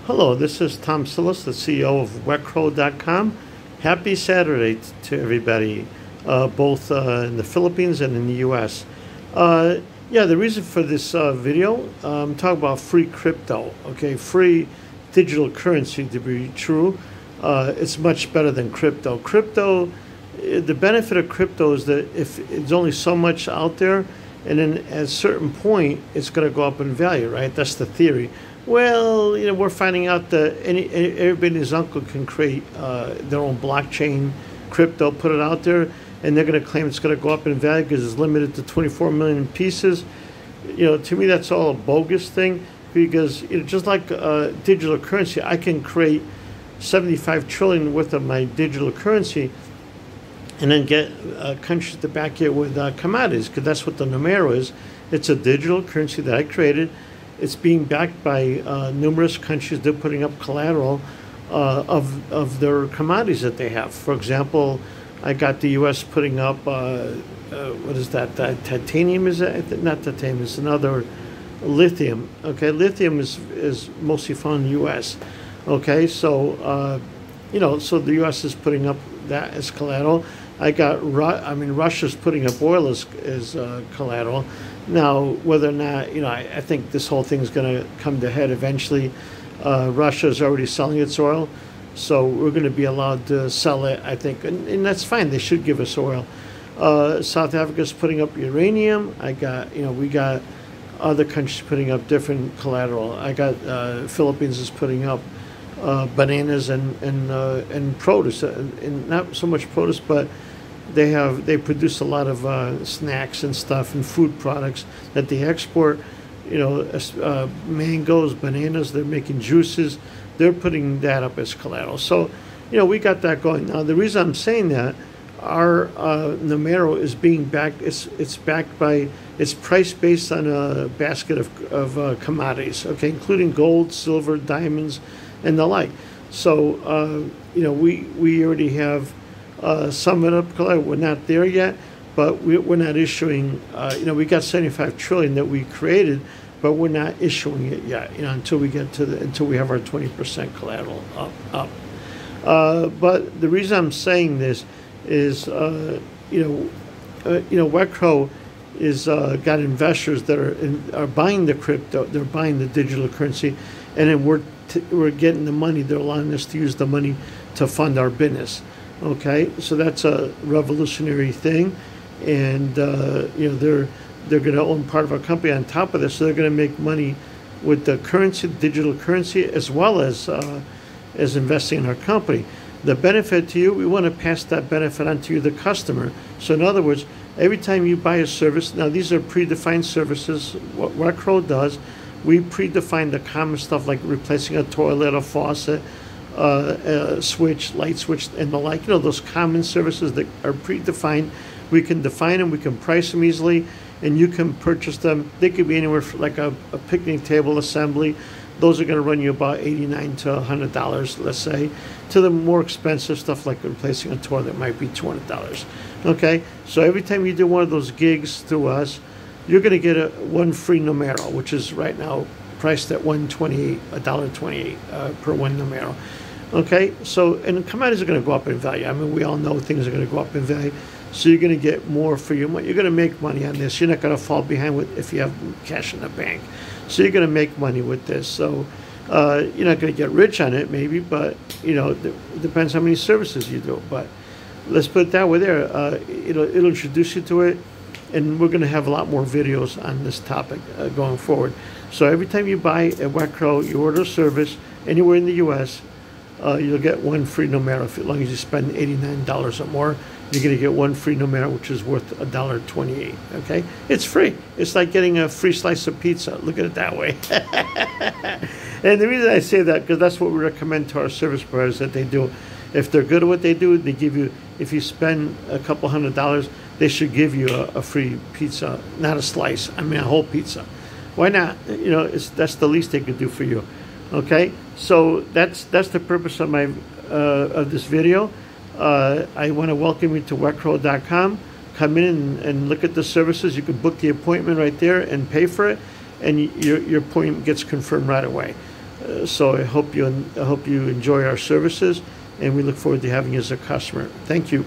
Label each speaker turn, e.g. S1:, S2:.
S1: Hello, this is Tom Sillis, the CEO of wecro.com. Happy Saturday to everybody, both in the Philippines and in the U.S. Yeah, the reason for this video, I'm talking about free crypto, okay? Free digital currency, to be true. It's much better than crypto. The benefit of crypto is that if it's only so much out there, and then at a certain point, it's going to go up in value, right? That's the theory. Well, we're finding out that everybody and his uncle can create their own blockchain, crypto, put it out there, and they're going to claim it's going to go up in value because it's limited to 24 million pieces. To me, that's all a bogus thing because just like digital currency, I can create 75 trillion worth of my digital currency and then get countries to back it with commodities, because that's what the Numero is. It's a digital currency that I created. It's being backed by numerous countries. They're putting up collateral of their commodities that they have. For example, I got the U.S. putting up, what is that? Titanium, is it? Not titanium, it's another lithium. Okay, lithium is mostly found in the U.S. Okay, so, so the U.S. is putting up that as collateral. Russia's putting up oil as collateral. Now, whether or not, I think this whole thing is going to come to head eventually. Russia is already selling its oil, so we're going to be allowed to sell it, I think, and that's fine. They should give us oil. South Africa's putting up uranium. We got other countries putting up different collateral. I got Philippines is putting up bananas and produce, and not so much produce, but they produce a lot of snacks and stuff and food products that they export. Mangoes, bananas. They're making juices. They're putting that up as collateral. So, we got that going. Now, the reason I'm saying that, our Numero is being backed. It's backed by. It's priced based on a basket of commodities. Okay, including gold, silver, diamonds, and the like. So, we already have some of it up. We're not there yet, but we're not issuing. We got 75 trillion that we created, but we're not issuing it yet. Until we get until we have our 20% collateral up. But the reason I'm saying this is, Wecro is got investors that are buying the crypto. They're buying the digital currency, and then we're getting the money. They're allowing us to use the money to fund our business. Okay, so that's a revolutionary thing, and they're going to own part of our company on top of this. So they're going to make money with the currency, digital currency, as well as investing in our company. The benefit to you, we want to pass that benefit on to you, the customer. So in other words, every time you buy a service, now these are predefined services. What Wecro does, we predefine the common stuff like replacing a toilet, a faucet, switch, light switch, and the like. Those common services that are predefined. We can define them, we can price them easily, and you can purchase them. They could be anywhere from like a picnic table assembly. Those are going to run you about $89 to $100, let's say. To the more expensive stuff like replacing a toilet might be $200. Okay, so every time you do one of those gigs through us, you're going to get one free Numero, which is right now priced at $1.28 per one Numero. Okay, so, and commodities are going to go up in value. We all know things are going to go up in value. So you're going to get more for your money. You're going to make money on this. You're not going to fall behind if you have cash in the bank. So you're going to make money with this. So you're not going to get rich on it, maybe, but it depends how many services you do. But let's put it that way there. It'll introduce you to it, and we're going to have a lot more videos on this topic going forward. So every time you buy a Wecro, you order a service anywhere in the U.S., you'll get one free Numero. As long as you spend $89 or more, you're going to get one free Numero, which is worth $1.28. Okay, it's free. It's like getting a free slice of pizza. Look at it that way. And the reason I say that, because that's what we recommend to our service providers that they do. If they're good at what they do, they give you. If you spend a couple $100, they should give you a free pizza, not a slice. A whole pizza. Why not? That's the least they could do for you. Okay, so that's the purpose of my of this video. I want to welcome you to wecro.com. Come in and look at the services. You can book the appointment right there and pay for it, and your appointment gets confirmed right away. So I hope you enjoy our services, and we look forward to having you as a customer. Thank you.